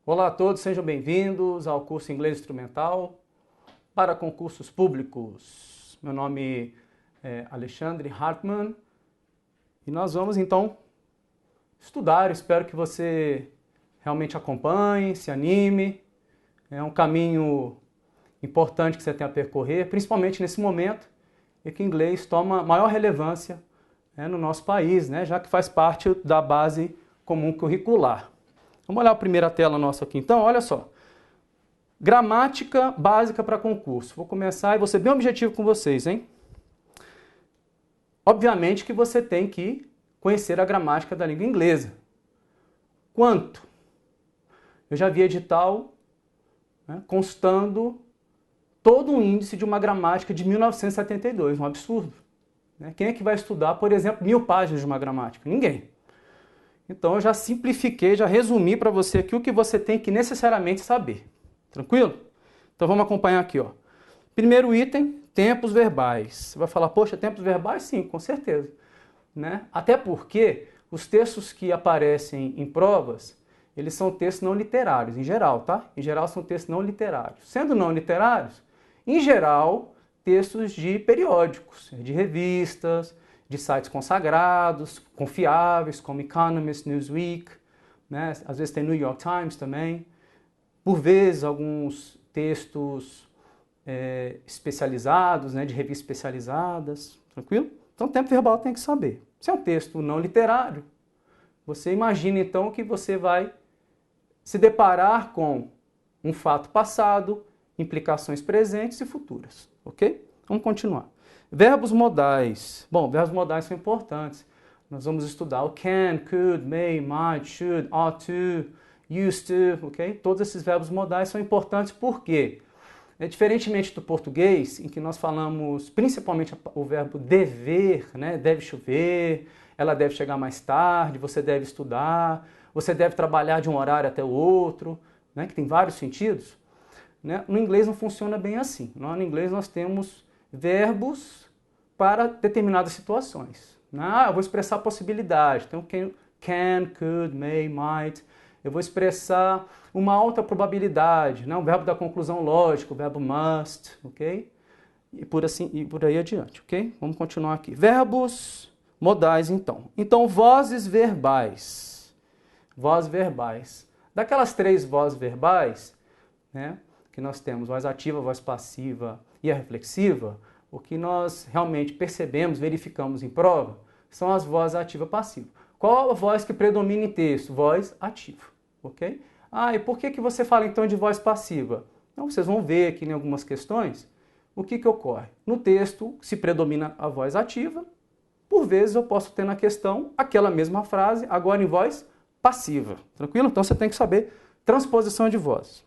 Olá a todos, sejam bem-vindos ao curso Inglês Instrumental para concursos públicos. Meu nome é Alexandre Hartmann e nós vamos então estudar. Espero que você realmente acompanhe, se anime. É um caminho importante que você tem a percorrer, principalmente nesse momento em que o inglês toma maior relevância no nosso país, já que faz parte da base comum curricular. Vamos olhar a primeira tela nossa aqui então, olha só. Gramática básica para concurso. Vou começar e vou ser bem objetivo com vocês, hein? Obviamente que você tem que conhecer a gramática da língua inglesa. Quanto? Eu já vi edital constando todo um índice de uma gramática de 1972, um absurdo. Quem é que vai estudar, por exemplo, 1000 páginas de uma gramática? Ninguém. Então eu já simplifiquei, já resumi para você aqui o que você tem que necessariamente saber. Tranquilo? Então vamos acompanhar aqui, ó. Primeiro item, tempos verbais. Você vai falar, poxa, tempos verbais? Sim, com certeza. Até porque os textos que aparecem em provas, eles são textos não literários, em geral, tá? Em geral são textos não literários. Sendo não literários, em geral, textos de periódicos, de revistas, de sites consagrados, confiáveis, como Economist, Newsweek, às vezes tem New York Times também. Por vezes, alguns textos especializados, de revistas especializadas, tranquilo? Então, tempo verbal tem que saber. Se é um texto não literário, você imagina então que você vai se deparar com um fato passado, implicações presentes e futuras, ok? Vamos continuar. Verbos modais. Bom, verbos modais são importantes. Nós vamos estudar o can, could, may, might, should, ought to, used to, ok? Todos esses verbos modais são importantes porque, diferentemente do português, em que nós falamos principalmente o verbo dever, deve chover, ela deve chegar mais tarde, você deve estudar, você deve trabalhar de um horário até o outro, que tem vários sentidos. No inglês não funciona bem assim. No inglês nós temos verbos para determinadas situações. Eu vou expressar possibilidade. Então, can, could, may, might. Eu vou expressar uma alta probabilidade. O verbo da conclusão lógica, o verbo must, ok? E por aí adiante, ok? Vamos continuar aqui. Verbos modais, então. Então, vozes verbais. Vozes verbais. Daquelas 3 vozes verbais, que nós temos, voz ativa, voz passiva e a reflexiva, o que nós realmente percebemos, verificamos em prova, são as vozes ativa e passiva. Qual a voz que predomina em texto? Voz ativa, ok? E por que você fala então de voz passiva? Então, vocês vão ver aqui em algumas questões o que ocorre. No texto, se predomina a voz ativa, por vezes eu posso ter na questão aquela mesma frase, agora em voz passiva, tranquilo? Então você tem que saber transposição de voz.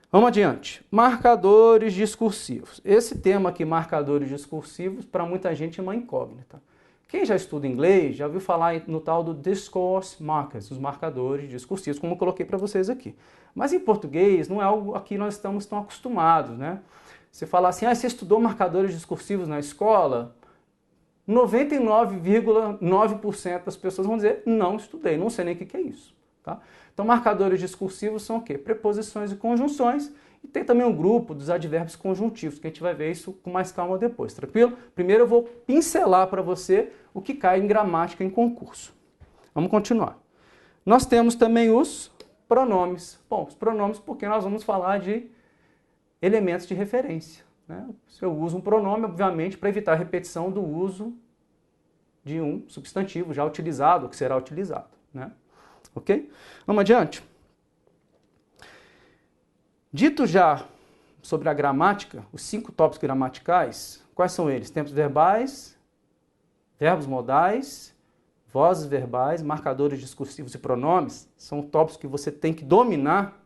Vamos adiante. Marcadores discursivos. Esse tema aqui, marcadores discursivos, para muita gente é uma incógnita. Quem já estuda inglês já ouviu falar no tal do discourse markers, os marcadores discursivos, como eu coloquei para vocês aqui. Mas em português não é algo a que nós estamos tão acostumados, Você fala assim, você estudou marcadores discursivos na escola? 99,9% das pessoas vão dizer, não estudei, não sei nem o que é isso. Tá? Então, marcadores discursivos são o quê? Preposições e conjunções, e tem também um grupo dos advérbios conjuntivos, que a gente vai ver isso com mais calma depois, tranquilo? Primeiro eu vou pincelar para você o que cai em gramática em concurso. Vamos continuar. Nós temos também os pronomes. Bom, os pronomes porque nós vamos falar de elementos de referência. Se eu uso um pronome, obviamente, para evitar a repetição do uso de um substantivo já utilizado, que será utilizado. Ok? Vamos adiante? Dito já sobre a gramática, os 5 tópicos gramaticais, quais são eles? Tempos verbais, verbos modais, vozes verbais, marcadores discursivos e pronomes, são tópicos que você tem que dominar,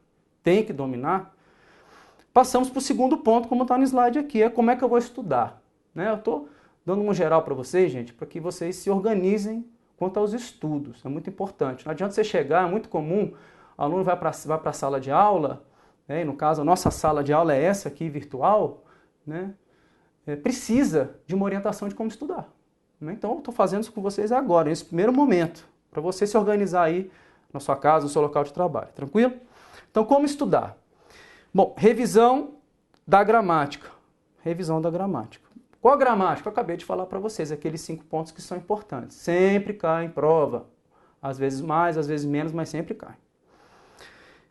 Passamos para o segundo ponto, como está no slide aqui, é como é que eu vou estudar. Eu estou dando um geral para vocês, gente, para que vocês se organizem quanto aos estudos, é muito importante. Não adianta você chegar, é muito comum, o aluno vai para a sala de aula, e no caso a nossa sala de aula é essa aqui, virtual, precisa de uma orientação de como estudar. Então eu estou fazendo isso com vocês agora, nesse primeiro momento, para você se organizar aí na sua casa, no seu local de trabalho, tranquilo? Então, como estudar? Bom, revisão da gramática. Revisão da gramática. Qual a gramática? Eu acabei de falar para vocês, aqueles 5 pontos que são importantes. Sempre cai em prova. Às vezes mais, às vezes menos, mas sempre cai.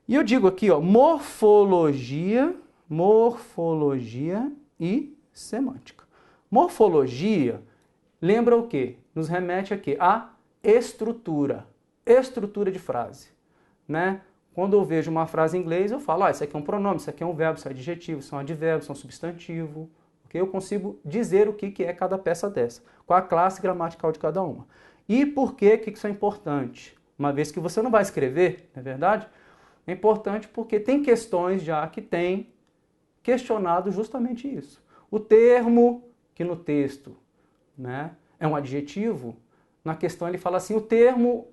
E eu digo aqui, ó, morfologia e semântica. Morfologia lembra o quê? Nos remete a quê? A estrutura de frase, né? Quando eu vejo uma frase em inglês, eu falo, isso aqui é um pronome, isso aqui é um verbo, isso é um adjetivo, isso é um advérbio, isso é um substantivo. Okay? Eu consigo dizer o que é cada peça dessa, qual a classe gramatical de cada uma. E por que isso é importante? Uma vez que você não vai escrever, não é verdade? É importante porque tem questões já que têm questionado justamente isso. O termo, que no texto, né, é um adjetivo, na questão ele fala assim, o termo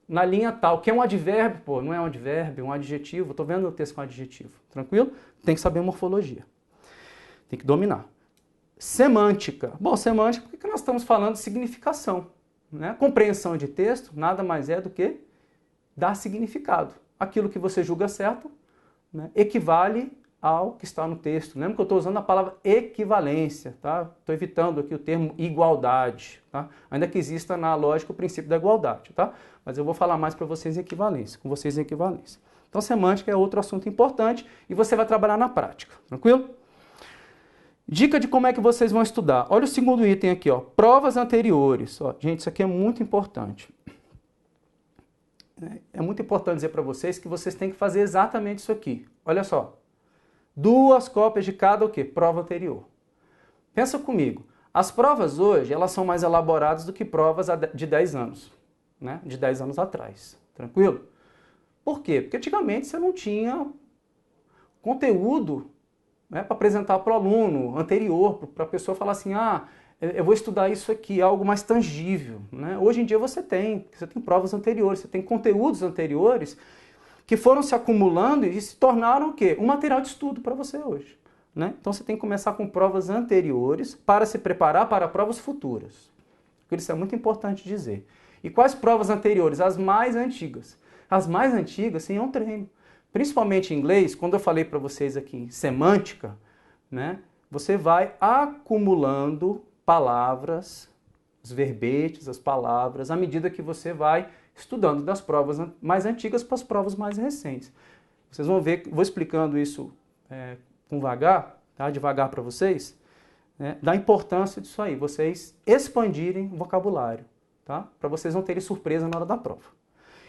na linha tal, que é um advérbio, pô, não é um advérbio, é um adjetivo, estou vendo o texto com adjetivo, tranquilo? Tem que saber morfologia, tem que dominar. Semântica. Bom, semântica, porque nós estamos falando de significação, né? Compreensão de texto nada mais é do que dar significado. Aquilo que você julga certo, né, equivale ao que está no texto. Lembra que eu estou usando a palavra equivalência, tá? Estou evitando aqui o termo igualdade, tá? Ainda que exista na lógica o princípio da igualdade, tá? Mas eu vou falar mais para vocês em equivalência, com vocês em equivalência. Então, semântica é outro assunto importante e você vai trabalhar na prática, tranquilo? Dica de como é que vocês vão estudar. Olha o segundo item aqui, ó, provas anteriores. Ó, gente, isso aqui é muito importante. É muito importante dizer para vocês que vocês têm que fazer exatamente isso aqui. Olha só. 2 cópias de cada o quê? Prova anterior. Pensa comigo. As provas hoje, elas são mais elaboradas do que provas de 10 anos. Né? De 10 anos atrás. Tranquilo? Por quê? Porque antigamente você não tinha conteúdo, né, para apresentar para o aluno anterior, para a pessoa falar assim, eu vou estudar isso aqui, algo mais tangível. Né? Hoje em dia você tem provas anteriores, você tem conteúdos anteriores que foram se acumulando e se tornaram o quê? Um material de estudo para você hoje. Né? Então você tem que começar com provas anteriores para se preparar para provas futuras. Isso é muito importante dizer. E quais provas anteriores? As mais antigas. As mais antigas, sim, é um treino. Principalmente em inglês, quando eu falei para vocês aqui semântica, né, você vai acumulando palavras, os verbetes, as palavras, à medida que você vai estudando das provas mais antigas para as provas mais recentes. Vocês vão ver, vou explicando isso devagar para vocês, né, da importância disso aí, vocês expandirem o vocabulário, tá? Para vocês não terem surpresa na hora da prova.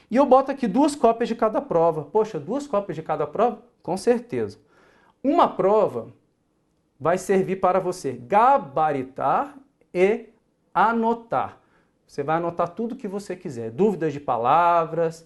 E eu boto aqui 2 cópias de cada prova. Poxa, 2 cópias de cada prova? Com certeza. Uma prova vai servir para você gabaritar e anotar. Você vai anotar tudo que você quiser. Dúvidas de palavras,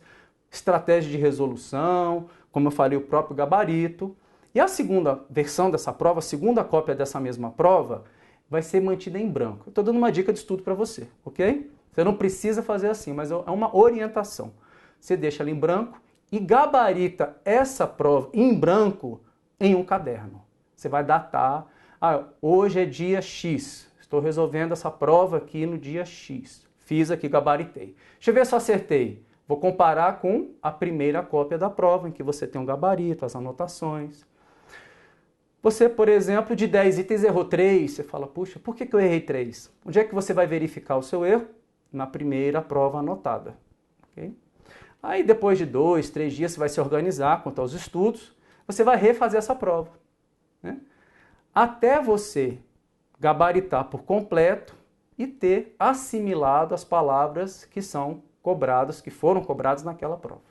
estratégia de resolução, como eu falei, o próprio gabarito. E a segunda versão dessa prova, a segunda cópia dessa mesma prova, vai ser mantida em branco. Eu estou dando uma dica de estudo para você, ok? Você não precisa fazer assim, mas é uma orientação. Você deixa ela em branco e gabarita essa prova em branco em um caderno. Você vai datar, hoje é dia X, estou resolvendo essa prova aqui no dia X. Fiz aqui, gabaritei. Deixa eu ver se eu acertei. Vou comparar com a primeira cópia da prova, em que você tem um gabarito, as anotações. Você, por exemplo, de 10 itens errou 3, você fala, puxa, por que eu errei 3? Onde é que você vai verificar o seu erro? Na primeira prova anotada. Okay? Aí depois de 2, 3 dias você vai se organizar quanto aos estudos, você vai refazer essa prova. Né? Até você gabaritar por completo e ter assimilado as palavras que são cobradas, que foram cobradas naquela prova.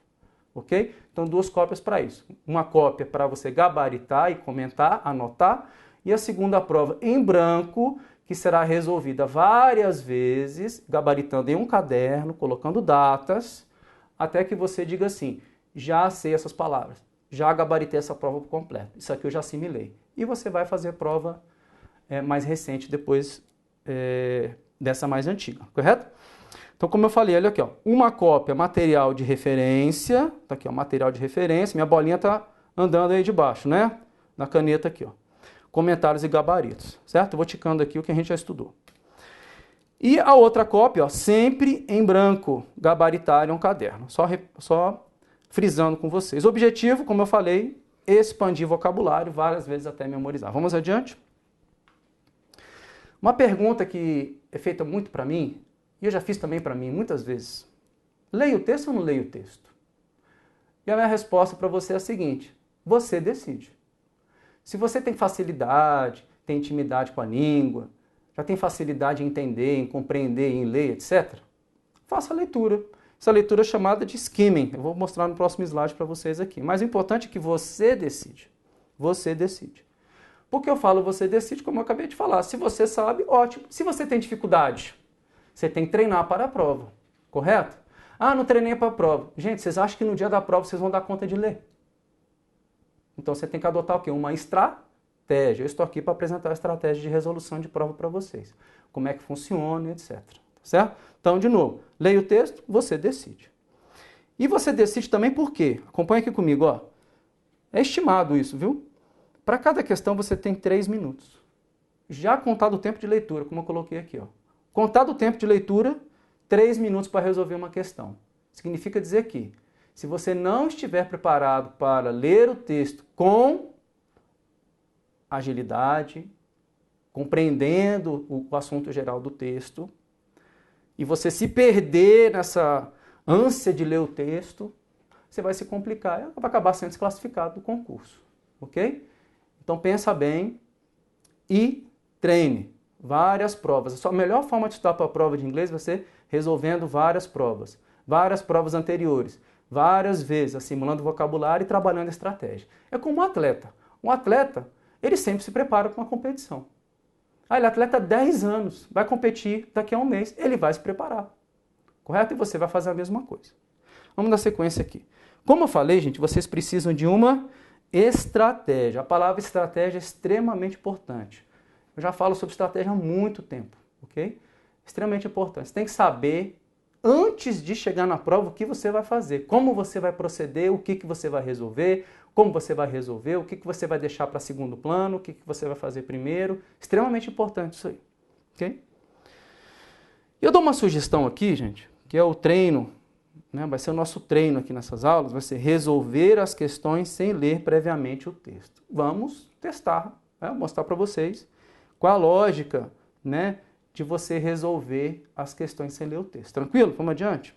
Ok? Então 2 cópias para isso. Uma cópia para você gabaritar e comentar, anotar, e a segunda prova em branco, que será resolvida várias vezes, gabaritando em um caderno, colocando datas, até que você diga assim, já sei essas palavras, já gabaritei essa prova por completo, isso aqui eu já assimilei. E você vai fazer prova mais recente depois dessa mais antiga, correto? Então, como eu falei, olha aqui, ó, uma cópia, material de referência, tá aqui, ó, material de referência, minha bolinha tá andando aí de baixo, né? Na caneta aqui, ó. Comentários e gabaritos, certo? Eu vou ticando aqui o que a gente já estudou. E a outra cópia, ó, sempre em branco, gabaritar em um caderno. Só frisando com vocês. O objetivo, como eu falei, expandir vocabulário, várias vezes até memorizar. Vamos adiante? Uma pergunta que é feita muito para mim, e eu já fiz também para mim muitas vezes. Leio o texto ou não leio o texto? E a minha resposta para você é a seguinte: você decide. Se você tem facilidade, tem intimidade com a língua, já tem facilidade em entender, em compreender, em ler, etc., faça a leitura. Essa leitura é chamada de skimming. Eu vou mostrar no próximo slide para vocês aqui. Mas o importante é que você decide. Você decide. Por que eu falo você decide? Como eu acabei de falar. Se você sabe, ótimo. Se você tem dificuldade, você tem que treinar para a prova. Correto? Ah, não treinei para a prova. Gente, vocês acham que no dia da prova vocês vão dar conta de ler? Então você tem que adotar o quê? Uma estratégia. Eu estou aqui para apresentar a estratégia de resolução de prova para vocês. Como é que funciona, etc. Certo? Então, de novo, leia o texto, você decide. E você decide também por quê? Acompanha aqui comigo, ó. É estimado isso, viu? Para cada questão você tem 3 minutos. Já contado o tempo de leitura, como eu coloquei aqui, ó. Contado o tempo de leitura, 3 minutos para resolver uma questão. Significa dizer que, se você não estiver preparado para ler o texto com agilidade, compreendendo o assunto geral do texto, e você se perder nessa ânsia de ler o texto, você vai se complicar e vai acabar sendo desclassificado do concurso, ok? Então pensa bem e treine várias provas. A melhor forma de estudar para a prova de inglês vai ser resolvendo várias provas anteriores, várias vezes, simulando vocabulário e trabalhando estratégia. É como um atleta. Um atleta, ele sempre se prepara para uma competição. Ele é atleta há 10 anos, vai competir daqui a um mês, ele vai se preparar. Correto? E você vai fazer a mesma coisa. Vamos dar sequência aqui. Como eu falei, gente, vocês precisam de uma estratégia. A palavra estratégia é extremamente importante. Eu já falo sobre estratégia há muito tempo, ok? Extremamente importante. Você tem que saber, antes de chegar na prova, o que você vai fazer, como você vai proceder, o que você vai resolver, como você vai resolver, o que você vai deixar para segundo plano, o que você vai fazer primeiro. Extremamente importante isso aí, ok? E eu dou uma sugestão aqui, gente, que é o treino, né? Vai ser o nosso treino aqui nessas aulas, vai ser resolver as questões sem ler previamente o texto. Vamos testar, né? Vou mostrar para vocês qual a lógica, né, de você resolver as questões sem ler o texto. Tranquilo? Vamos adiante?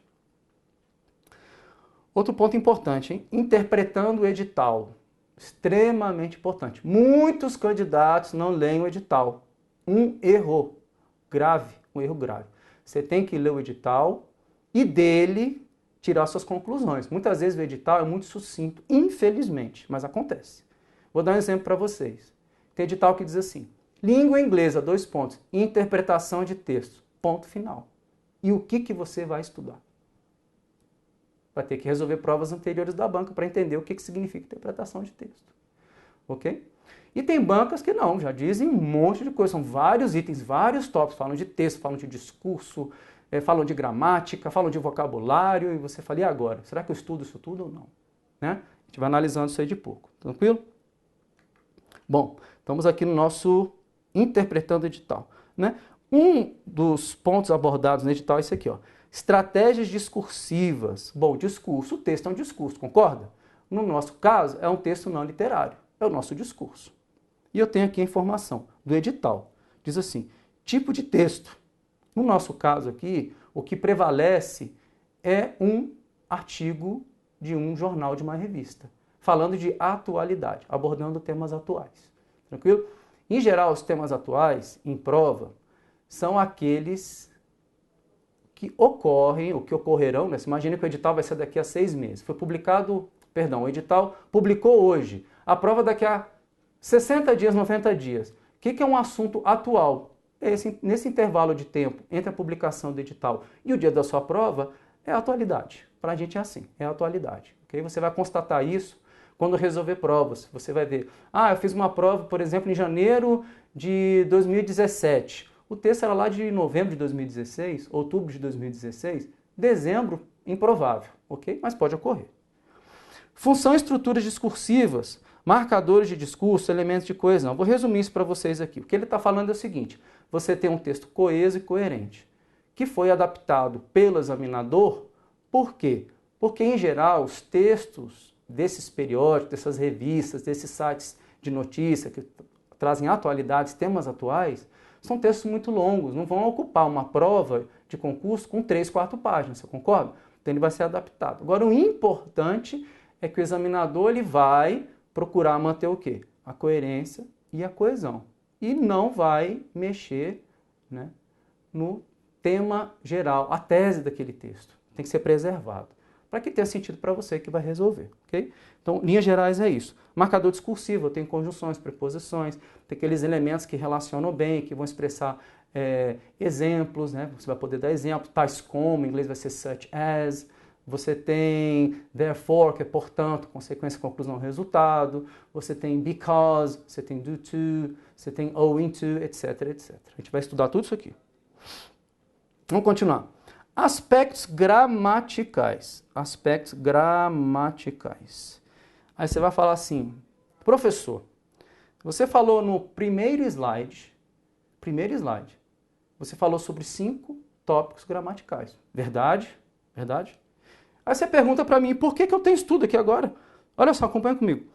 Outro ponto importante, hein? Interpretando o edital. Extremamente importante. Muitos candidatos não leem o edital. Um erro grave. Você tem que ler o edital e dele tirar suas conclusões. Muitas vezes o edital é muito sucinto, infelizmente, mas acontece. Vou dar um exemplo para vocês. Tem edital que diz assim: língua inglesa, 2 pontos, interpretação de texto, ponto final. E o que você vai estudar? Vai ter que resolver provas anteriores da banca para entender o que significa interpretação de texto. Ok? E tem bancas que não, já dizem um monte de coisa, são vários itens, vários tópicos, falam de texto, falam de discurso, falam de gramática, falam de vocabulário, e você fala, e agora? Será que eu estudo isso tudo ou não? Né? A gente vai analisando isso aí de pouco, tranquilo? Bom, estamos aqui no nosso interpretando o edital, né? Um dos pontos abordados no edital é esse aqui, ó. Estratégias discursivas. Bom, discurso, o texto é um discurso, concorda? No nosso caso, é um texto não literário, é o nosso discurso. E eu tenho aqui a informação do edital. Diz assim, tipo de texto. No nosso caso aqui, o que prevalece é um artigo de um jornal, de uma revista, falando de atualidade, abordando temas atuais. Tranquilo? Em geral, os temas atuais, em prova, são aqueles que ocorrem, ou que ocorrerão, né? Você imagina que o edital vai ser daqui a 6 meses. Foi publicado, o edital publicou hoje. A prova daqui a 60 dias, 90 dias. O que é um assunto atual? Nesse intervalo de tempo entre a publicação do edital e o dia da sua prova, é a atualidade. Para a gente é assim, é a atualidade. Okay? Você vai constatar isso quando resolver provas. Você vai ver, eu fiz uma prova, por exemplo, em janeiro de 2017. O texto era lá de novembro de 2016, outubro de 2016, dezembro, improvável, ok? Mas pode ocorrer. Função e estruturas discursivas, marcadores de discurso, elementos de coesão. Vou resumir isso para vocês aqui. O que ele está falando é o seguinte, você tem um texto coeso e coerente, que foi adaptado pelo examinador, por quê? Porque, em geral, os textos desses periódicos, dessas revistas, desses sites de notícia que trazem atualidades, temas atuais, são textos muito longos, não vão ocupar uma prova de concurso com 3, 4 páginas, você concorda? Então ele vai ser adaptado. Agora, o importante é que o examinador ele vai procurar manter o quê? A coerência e a coesão. E não vai mexer, né, no tema geral, a tese daquele texto. Tem que ser preservado, para que tenha sentido para você que vai resolver, ok? Então, linhas gerais é isso. Marcador discursivo, tem conjunções, preposições, tem aqueles elementos que relacionam bem, que vão expressar exemplos, né? Você vai poder dar exemplos, tais como, em inglês vai ser such as. Você tem therefore, que é portanto, consequência, conclusão, resultado. Você tem because, você tem due to, você tem owing to, etc, etc. A gente vai estudar tudo isso aqui. Vamos continuar. Aspectos gramaticais. Aspectos gramaticais. Aí você vai falar assim, professor, você falou no primeiro slide, você falou sobre 5 tópicos gramaticais. Verdade? Verdade? Aí você pergunta para mim, por que eu tenho estudo aqui agora? Olha só, acompanha comigo.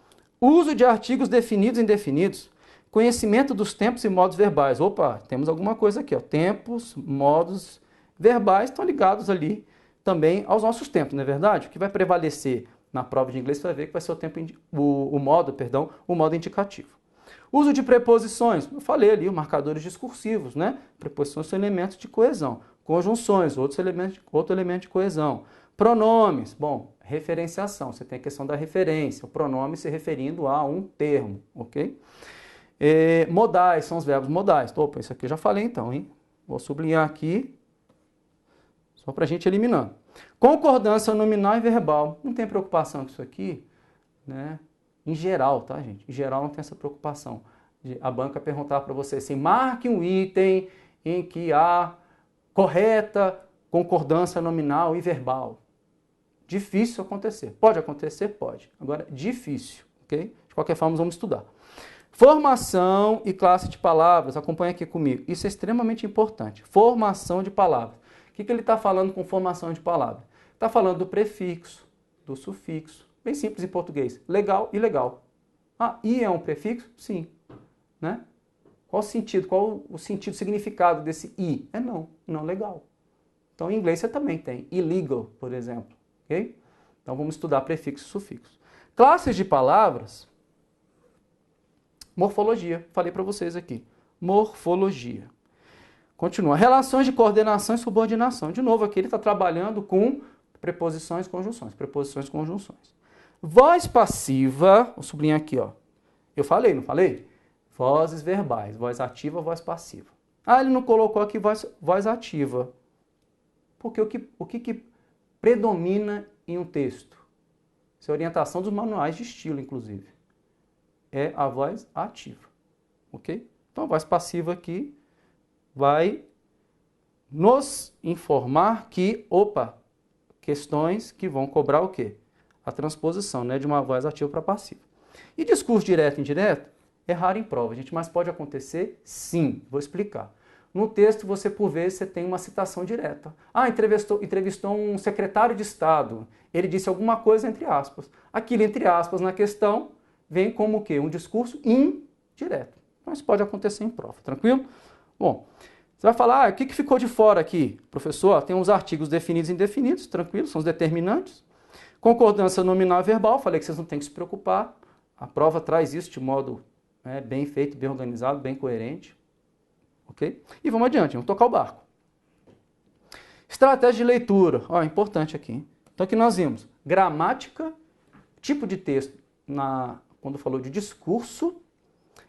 Uso de artigos definidos e indefinidos. Conhecimento dos tempos e modos verbais. Opa, temos alguma coisa aqui, ó. Tempos, modos verbais estão ligados ali também aos nossos tempos, não é verdade? O que vai prevalecer na prova de inglês, você vai ver que vai ser o modo indicativo. Uso de preposições, eu falei ali, os marcadores discursivos, né? Preposições são elementos de coesão. Conjunções, outro elemento de coesão. Pronomes, bom, referenciação, você tem a questão da referência, o pronome se referindo a um termo, ok? Modais, são os verbos modais. Opa, isso aqui eu já falei então, hein? Vou sublinhar aqui, só para a gente eliminando. Concordância nominal e verbal, não tem preocupação com isso aqui, né? Em geral, tá, gente? Em geral não tem essa preocupação. A banca perguntar para você assim, marque um item em que há correta concordância nominal e verbal. Difícil acontecer. Pode acontecer? Pode. Agora, difícil, ok? De qualquer forma, vamos estudar. Formação e classe de palavras. Acompanha aqui comigo. Isso é extremamente importante. Formação de palavras. O que ele está falando com formação de palavras? Está falando do prefixo, do sufixo. Bem simples em português. Legal e legal. Ah, e é um prefixo? Sim. Né? Qual o sentido? Qual o sentido, significado desse i? É não, não legal. Então, em inglês você também tem illegal, por exemplo. Okay? Então, vamos estudar prefixo e sufixo. Classes de palavras. Morfologia. Falei para vocês aqui. Morfologia. Continua. Relações de coordenação e subordinação. De novo, aqui ele está trabalhando com preposições e conjunções. Preposições e conjunções. Voz passiva. Vou sublinhar aqui, ó. Eu falei, não falei? Vozes verbais. Voz ativa, voz passiva. Ah, ele não colocou aqui voz ativa. Porque o que predomina em um texto? Isso é orientação dos manuais de estilo, inclusive. É a voz ativa. Ok? Então, a voz passiva aqui vai nos informar que, questões que vão cobrar o quê? A transposição, né, de uma voz ativa para passiva. E discurso direto e indireto é raro em prova, gente, mas pode acontecer sim. Vou explicar. No texto, você, por vezes, você tem uma citação direta. Ah, entrevistou um secretário de Estado. Ele disse alguma coisa entre aspas. Aquilo entre aspas na questão vem como o quê? Um discurso indireto. Então, isso pode acontecer em prova, tranquilo? Bom, você vai falar, o que ficou de fora aqui? Professor, tem uns artigos definidos e indefinidos, tranquilo, são os determinantes. Concordância nominal e verbal, falei que vocês não têm que se preocupar. A prova traz isso de modo bem feito, bem organizado, bem coerente. Ok? E vamos adiante, vamos tocar o barco. Estratégia de leitura, importante aqui. Hein? Então aqui nós vimos gramática, tipo de texto, quando falou de discurso,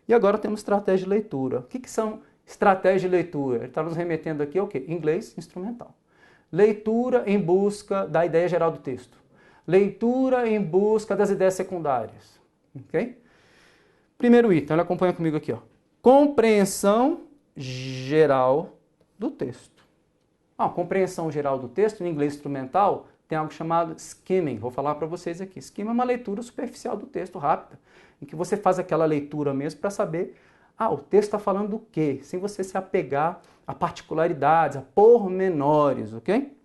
e agora temos estratégia de leitura. O que são estratégias de leitura? Ele está nos remetendo aqui ao quê? Inglês instrumental. Leitura em busca da ideia geral do texto. Leitura em busca das ideias secundárias. Ok? Primeiro item, olha, acompanha comigo aqui. Ó. Compreensão geral do texto. Compreensão geral do texto, em inglês instrumental, tem algo chamado skimming. Vou falar para vocês aqui. Skimming é uma leitura superficial do texto, rápida, em que você faz aquela leitura mesmo para saber, o texto está falando do quê? Sem você se apegar a particularidades, a pormenores, ok?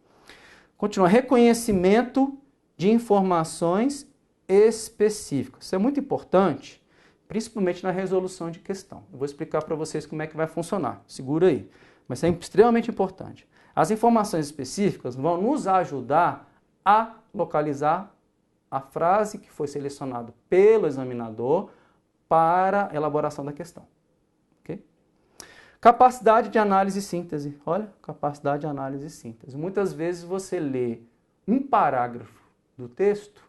Continua. Reconhecimento de informações específicas. Isso é muito importante, principalmente na resolução de questão. Eu vou explicar para vocês como é que vai funcionar. Segura aí. Mas isso é extremamente importante. As informações específicas vão nos ajudar a localizar a frase que foi selecionada pelo examinador para a elaboração da questão. Okay? Capacidade de análise e síntese. Olha, capacidade de análise e síntese. Muitas vezes você lê um parágrafo do texto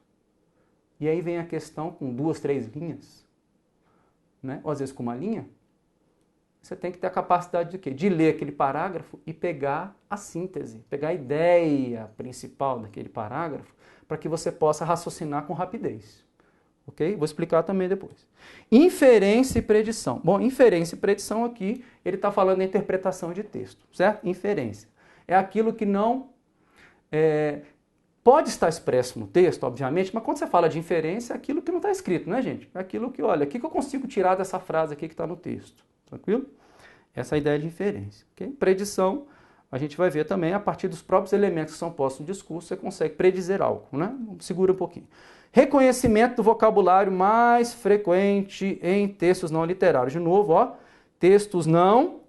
e aí vem a questão com 2, 3 linhas, né? Ou às vezes com uma linha. Você tem que ter a capacidade de quê? De ler aquele parágrafo e pegar a síntese, pegar a ideia principal daquele parágrafo para que você possa raciocinar com rapidez. Ok? Vou explicar também depois. Inferência e predição. Bom, inferência e predição aqui, ele está falando da interpretação de texto, certo? Inferência. É aquilo que não... pode estar expresso no texto, obviamente, mas quando você fala de inferência, é aquilo que não está escrito, né, gente? É aquilo que, olha, o que eu consigo tirar dessa frase aqui que está no texto. Tranquilo? Essa é a ideia de inferência. Okay? Predição, a gente vai ver também, a partir dos próprios elementos que são postos no discurso, você consegue predizer algo, né? Segura um pouquinho. Reconhecimento do vocabulário mais frequente em textos não literários. De novo, ó, textos não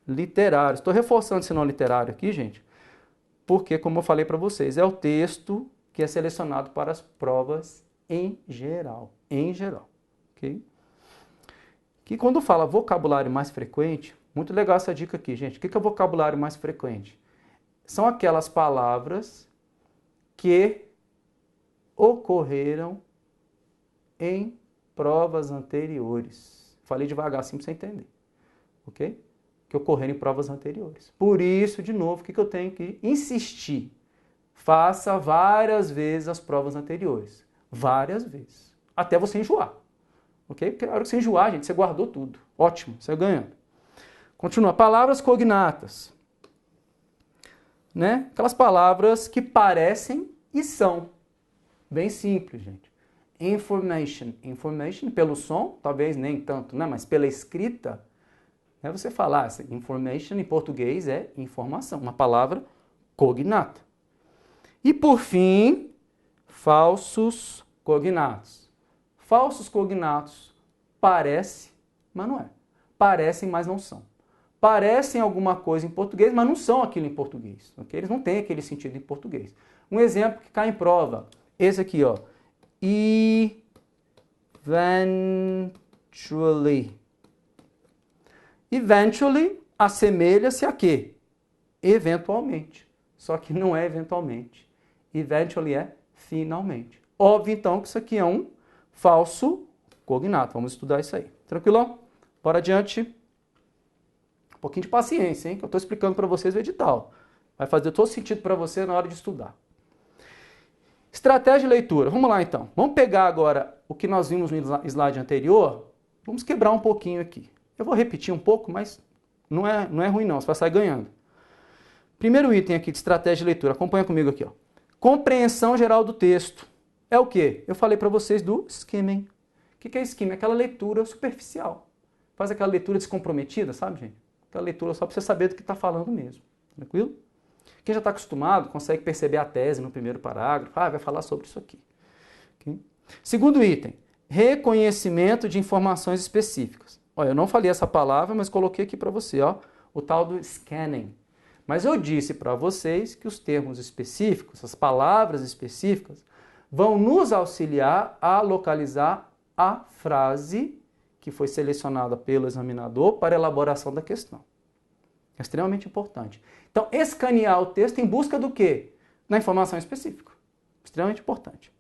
literários. Estou reforçando esse não literário aqui, gente, porque, como eu falei para vocês, é o texto que é selecionado para as provas em geral. Em geral. Ok? Que quando fala vocabulário mais frequente, muito legal essa dica aqui, gente. O que é o vocabulário mais frequente? São aquelas palavras que ocorreram em provas anteriores. Falei devagar assim para você entender. Ok? Que ocorreram em provas anteriores. Por isso, de novo, o que eu tenho que insistir? Faça várias vezes as provas anteriores. Várias vezes. Até você enjoar. Ok? Porque na hora que você enjoar, gente, você guardou tudo. Ótimo, você ganhando. Continua. Palavras cognatas. Né? Aquelas palavras que parecem e são. Bem simples, gente. Information. Information, pelo som, talvez nem tanto, né? Mas pela escrita, né? Você falar, information em português é informação, uma palavra cognata. E por fim, falsos cognatos. Falsos cognatos parece, mas não é. Parecem, mas não são. Parecem alguma coisa em português, mas não são aquilo em português. Okay? Eles não têm aquele sentido em português. Um exemplo que cai em prova, esse aqui, ó. Eventually. Eventually assemelha-se a quê? Eventualmente. Só que não é eventualmente. Eventually é finalmente. Óbvio, então, que isso aqui é um falso cognato. Vamos estudar isso aí. Tranquilo? Bora adiante. Um pouquinho de paciência, hein? Que eu estou explicando para vocês o edital. Vai fazer todo sentido para você na hora de estudar. Estratégia de leitura. Vamos lá, então. Vamos pegar agora o que nós vimos no slide anterior. Vamos quebrar um pouquinho aqui. Eu vou repetir um pouco, mas não é ruim não. Você vai sair ganhando. Primeiro item aqui de estratégia de leitura. Acompanha comigo aqui, ó. Compreensão geral do texto. É o quê? Eu falei para vocês do skimming. O que é skimming? Aquela leitura superficial. Faz aquela leitura descomprometida, sabe, gente? Aquela leitura só para você saber do que está falando mesmo. Tranquilo? Quem já está acostumado consegue perceber a tese no primeiro parágrafo. Vai falar sobre isso aqui. Okay? Segundo item. Reconhecimento de informações específicas. Olha, eu não falei essa palavra, mas coloquei aqui para você, ó, o tal do scanning. Mas eu disse para vocês que os termos específicos, as palavras específicas, vão nos auxiliar a localizar a frase que foi selecionada pelo examinador para a elaboração da questão. É extremamente importante. Então, escanear o texto em busca do quê? Na informação específica. Extremamente importante.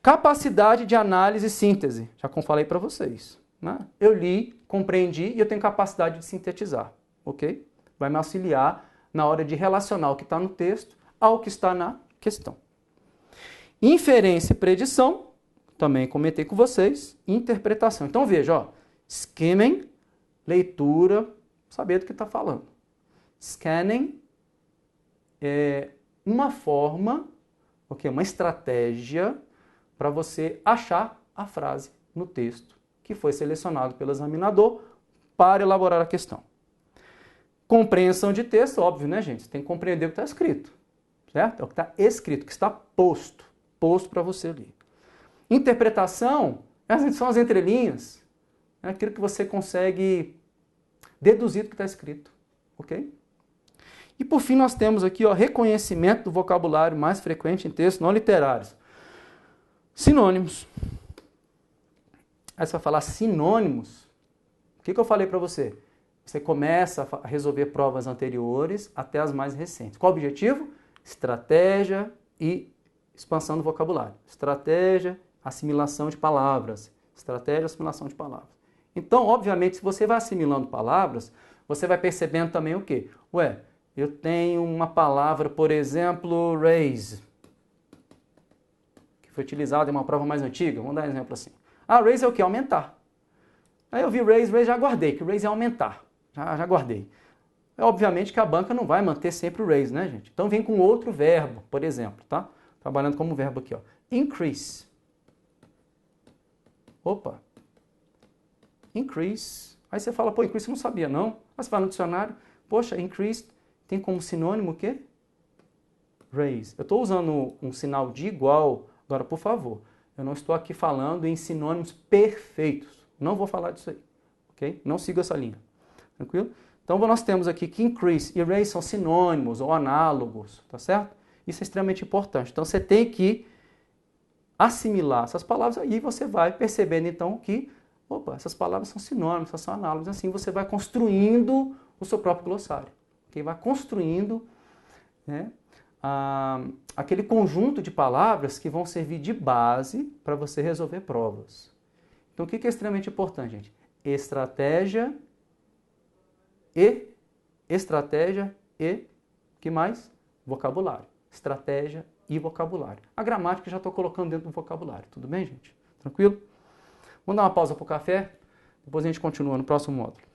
Capacidade de análise e síntese. Já como falei para vocês. Né? Eu li, compreendi e eu tenho capacidade de sintetizar. Ok? Vai me auxiliar na hora de relacionar o que está no texto ao que está na questão. Inferência e predição, também comentei com vocês, interpretação. Então veja, ó, skimming, leitura, saber do que está falando. Scanning é uma forma, okay, uma estratégia para você achar a frase no texto que foi selecionado pelo examinador para elaborar a questão. Compreensão de texto, óbvio, né, gente? Você tem que compreender o que está escrito, certo? É o que está escrito, o que está posto. posto para você ali. Interpretação são as entrelinhas, é aquilo que você consegue deduzir do que está escrito, ok? E por fim nós temos aqui, ó, reconhecimento do vocabulário mais frequente em textos não literários. Sinônimos. Aí você vai falar sinônimos. O que eu falei para você? Você começa a resolver provas anteriores até as mais recentes. Qual o objetivo? Estratégia e expansão do vocabulário. Estratégia, assimilação de palavras. Estratégia, assimilação de palavras. Então, obviamente, se você vai assimilando palavras, você vai percebendo também o quê? Ué, eu tenho uma palavra, por exemplo, raise, que foi utilizada em uma prova mais antiga. Vamos dar um exemplo assim. Raise é o quê? Aumentar. Aí eu vi raise, já guardei, que raise é aumentar. Já guardei. Obviamente que a banca não vai manter sempre o raise, né, gente? Então vem com outro verbo, por exemplo, tá? Trabalhando como verbo aqui, ó. Increase. Opa. Increase. Aí você fala, pô, increase eu não sabia, não. Aí você vai no dicionário, poxa, increase tem como sinônimo o quê? Raise. Eu estou usando um sinal de igual. Agora, por favor, eu não estou aqui falando em sinônimos perfeitos. Não vou falar disso aí, ok? Não siga essa linha. Tranquilo? Então, nós temos aqui que increase e raise são sinônimos ou análogos, tá certo? Isso é extremamente importante. Então, você tem que assimilar essas palavras e você vai percebendo, então, que, opa, essas palavras são sinônimos, são análogos. Assim, você vai construindo o seu próprio glossário. Okay? Vai construindo, né, aquele conjunto de palavras que vão servir de base para você resolver provas. Então, o que é extremamente importante, gente? Estratégia e, que mais? Vocabulário. Estratégia e vocabulário. A gramática já estou colocando dentro do vocabulário. Tudo bem, gente? Tranquilo? Vamos dar uma pausa para o café, depois a gente continua no próximo módulo.